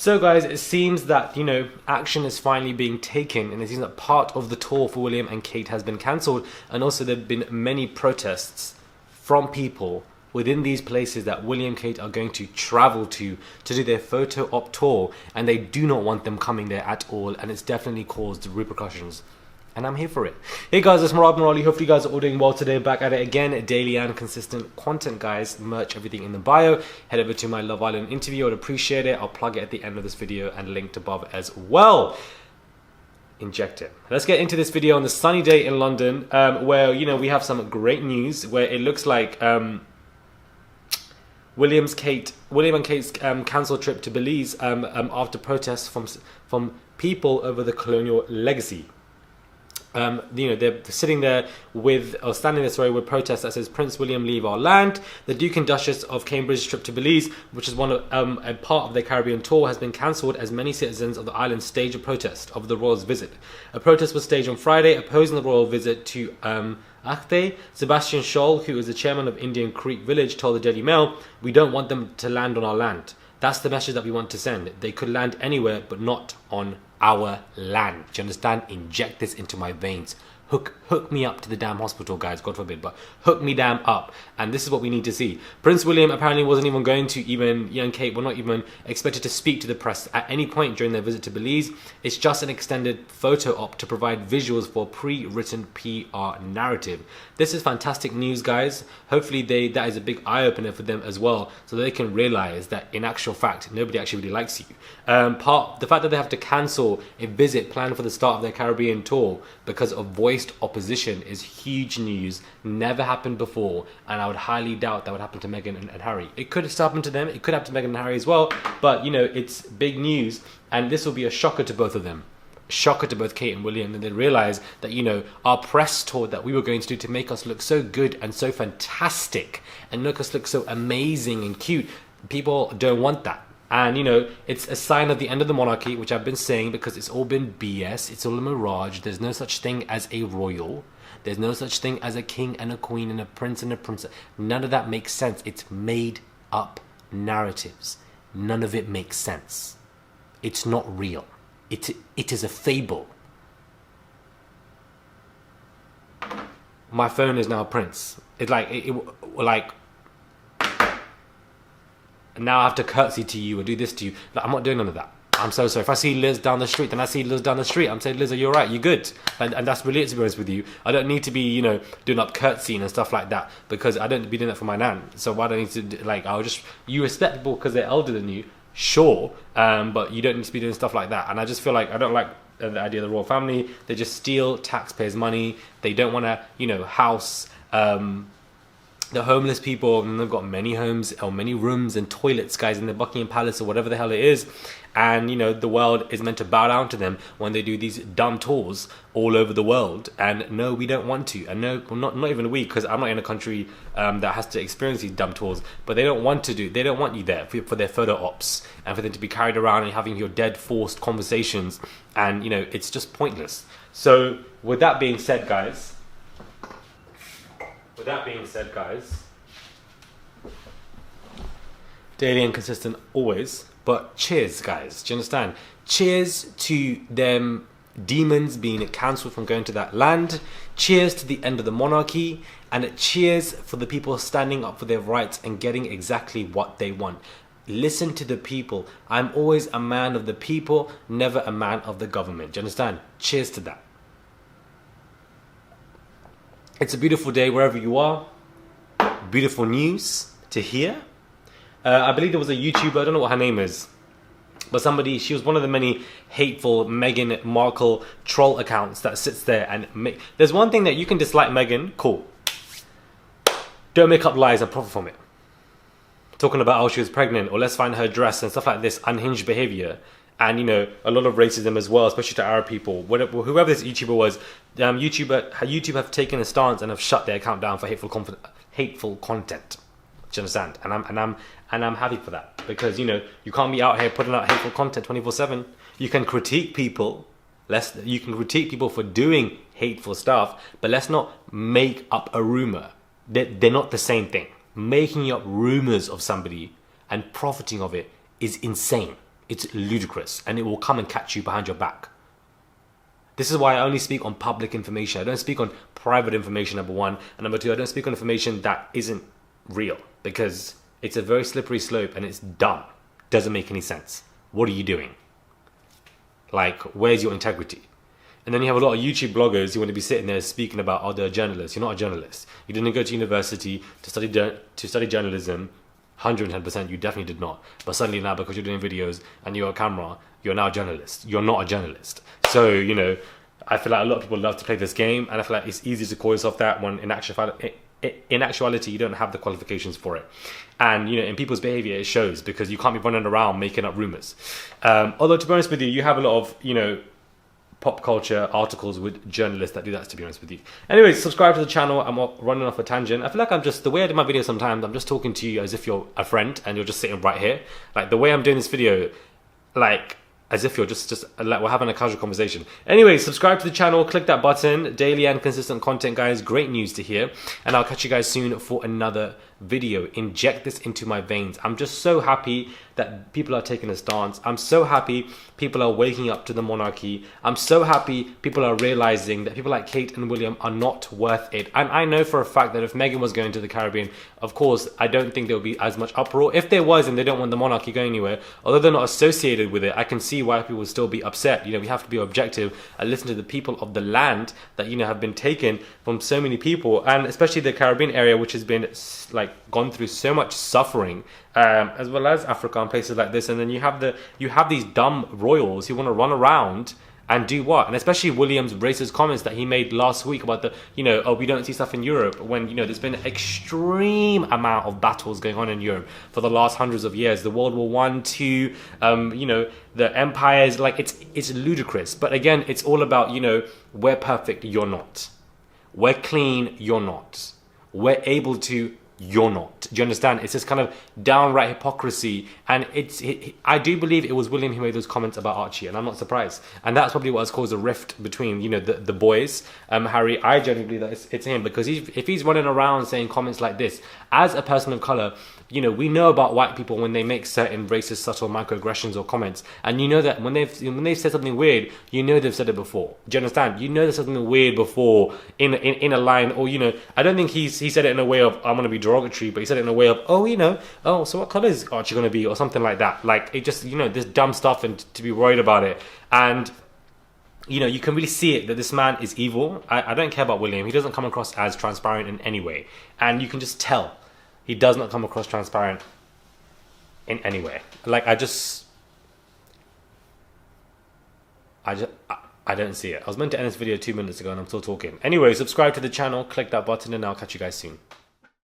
So guys, it seems that, action is finally being taken, and it seems that part of the tour for William and Kate has been cancelled, and also there have been many protests from people within these places that William and Kate are going to travel to do their photo op tour, and they do not want them coming there at all, and it's definitely caused repercussions. And I'm here for it. Hey guys, it's Murad Morali. Hopefully you guys are all doing well today. Back at it again. Daily and consistent content, guys. Merch, everything in the bio. Head over to my Love Island interview. I'd appreciate it. I'll plug it at the end of this video and linked above as well. Inject it. Let's get into this video on the sunny day in London, where, we have some great news, where it looks like William and Kate's cancelled trip to Belize after protests from people over the colonial legacy. They're sitting there with protest that says Prince William leave our land. The Duke and Duchess of Cambridge's trip to Belize, which is a part of their Caribbean tour, has been cancelled as many citizens of the island stage a protest of the royals' visit. A protest was staged on Friday opposing the royal visit to Acte. Sebastian Scholl, who is the chairman of Indian Creek Village, told the Daily Mail, "We don't want them to land on our land. That's the message that we want to send. They could land anywhere, but not on our land." Do you understand? Inject this into my veins. Hook me up to the damn hospital, guys, God forbid, but hook me damn up. And this is what we need to see. Prince William apparently wasn't even going to young Kate were not even expected to speak to the press at any point during their visit to Belize. It's just an extended photo op to provide visuals for a pre-written PR narrative. This is fantastic news, guys. Hopefully that is a big eye-opener for them as well, so they can realize that in actual fact, nobody actually really likes you. The fact that they have to cancel a visit planned for the start of their Caribbean tour because of voiced opposition is huge news. Never happened before, and I would highly doubt that would happen to Meghan and Harry. It could have happened to them, it could happen to Meghan and Harry as well, but it's big news, and this will be a shocker to both of them. Shocker to both Kate and William, and they realize that our press tour that we were going to do to make us look so good and so fantastic and make us look so amazing and cute, people don't want that. And it's a sign of the end of the monarchy, which I've been saying, because it's all been BS. It's all a mirage. There's no such thing as a royal. There's no such thing as a king and a queen and a prince and a princess. None of that makes sense. It's made up narratives. None of it makes sense. It's not real. It is a fable. My phone is now Prince. It's like now I have to curtsy to you or do this to you. I'm not doing none of that. I'm so sorry. If I see Liz down the street, then I see Liz down the street. I'm saying, Liz, are you alright? You good? And that's really it, to be honest with you. I don't need to be, doing up curtsying and stuff like that, because I don't be doing that for my nan. So why do I need to, you respect people because they're older than you, sure, but you don't need to be doing stuff like that. And I just feel like I don't like the idea of the royal family. They just steal taxpayers' money. They don't want to, house the homeless people, and they've got many homes or many rooms and toilets, guys, in the Buckingham Palace or whatever the hell it is. And the world is meant to bow down to them when they do these dumb tours all over the world. And no, we don't want to. And no, not even we, because I'm not in a country that has to experience these dumb tours. But they don't want you there for their photo ops and for them to be carried around and having your dead forced conversations. And it's just pointless. So with that being said, guys. Daily and consistent always, but cheers, guys. Do you understand? Cheers to them demons being cancelled from going to that land. Cheers to the end of the monarchy, and cheers for the people standing up for their rights and getting exactly what they want. Listen to the people. I'm always a man of the people, never a man of the government. Do you understand? Cheers to that. It's a beautiful day wherever you are. Beautiful news to hear. I believe there was a YouTuber, I don't know what her name is, but she was one of the many hateful Meghan Markle troll accounts that sits there and there's one thing that you can dislike Meghan, cool. Don't make up lies and profit from it. Talking about, she was pregnant, or let's find her dress and stuff like this, unhinged behavior. And a lot of racism as well, especially to Arab people. Whoever this YouTuber was, YouTube have taken a stance and have shut their account down for hateful content. Do you understand? And I'm happy for that, because you can't be out here putting out hateful content 24/7. You can critique people. You can critique people for doing hateful stuff, but let's not make up a rumor. They're not the same thing. Making up rumors of somebody and profiting of it is insane. It's ludicrous, and it will come and catch you behind your back. This is why I only speak on public information. I don't speak on private information, number one. And number two, I don't speak on information that isn't real, because it's a very slippery slope and it's dumb. Doesn't make any sense. What are you doing? Like, where's your integrity? And then you have a lot of YouTube bloggers who want to be sitting there speaking about, oh, they're a journalist. You're not a journalist. You didn't go to university to study journalism. 110%, you definitely did not. But suddenly now, because you're doing videos and you're a camera, you're now a journalist. You're not a journalist. So, you know, I feel like a lot of people love to play this game, and I feel like it's easy to call yourself that when in actuality you don't have the qualifications for it. And, you know, in people's behavior it shows, because you can't be running around making up rumors. Although, to be honest with you, you have a lot of, you know, pop culture articles with journalists that do that, to be honest with you. Anyways, subscribe to the channel. I'm running off a tangent. I feel like I'm just, the way I do my videos sometimes, I'm just talking to you as if you're a friend and you're just sitting right here. Like, the way I'm doing this video, like, as if you're just like, we're having a casual conversation. Anyway, subscribe to the channel, click that button. Daily and consistent content, guys. Great news to hear. And I'll catch you guys soon for another video. Inject this into my veins. I'm just so happy that people are taking a stance. I'm so happy people are waking up to the monarchy. I'm so happy people are realizing that people like Kate and William are not worth it. And I know for a fact that if Meghan was going to the Caribbean, of course, I don't think there would be as much uproar. If there was and they don't want the monarchy going anywhere, although they're not associated with it, I can see why people would still be upset. You know, we have to be objective and listen to the people of the land that, you know, have been taken from so many people, and especially the Caribbean area, which has been like gone through so much suffering, as well as Africa and places like this. And then you have these dumb royals who want to run around and do what? And especially William's racist comments that he made last week about the, you know, oh, we don't see stuff in Europe, when, you know, there's been an extreme amount of battles going on in Europe for the last hundreds of years. The World War One, two, you know, the empires, like, it's ludicrous. But again, it's all about, you know, we're perfect, you're not. We're clean, you're not. We're able to, you're not. Do you understand? It's this kind of downright hypocrisy. And I do believe it was William who made those comments about Archie, and I'm not surprised. And that's probably what has caused a rift between, you know, the boys. Harry, I genuinely believe that it's him, because if he's running around saying comments like this, as a person of color, you know, we know about white people when they make certain racist, subtle microaggressions or comments, and you know that when they've said something weird, you know they've said it before. Do you understand? You know there's something weird before in a line, or, you know, I don't think he said it in a way of, I'm going to be derogatory, but he said it in a way of, oh, you know, oh, so what color is Archie going to be, or something like that. Like, it just, you know, this dumb stuff, and to be worried about it. And, you know, you can really see it, that this man is evil. I don't care about William. He doesn't come across as transparent in any way. And you can just tell he does not come across transparent in any way. Like, I don't see it. I was meant to end this video 2 minutes ago and I'm still talking. Anyway, subscribe to the channel, click that button, and I'll catch you guys soon.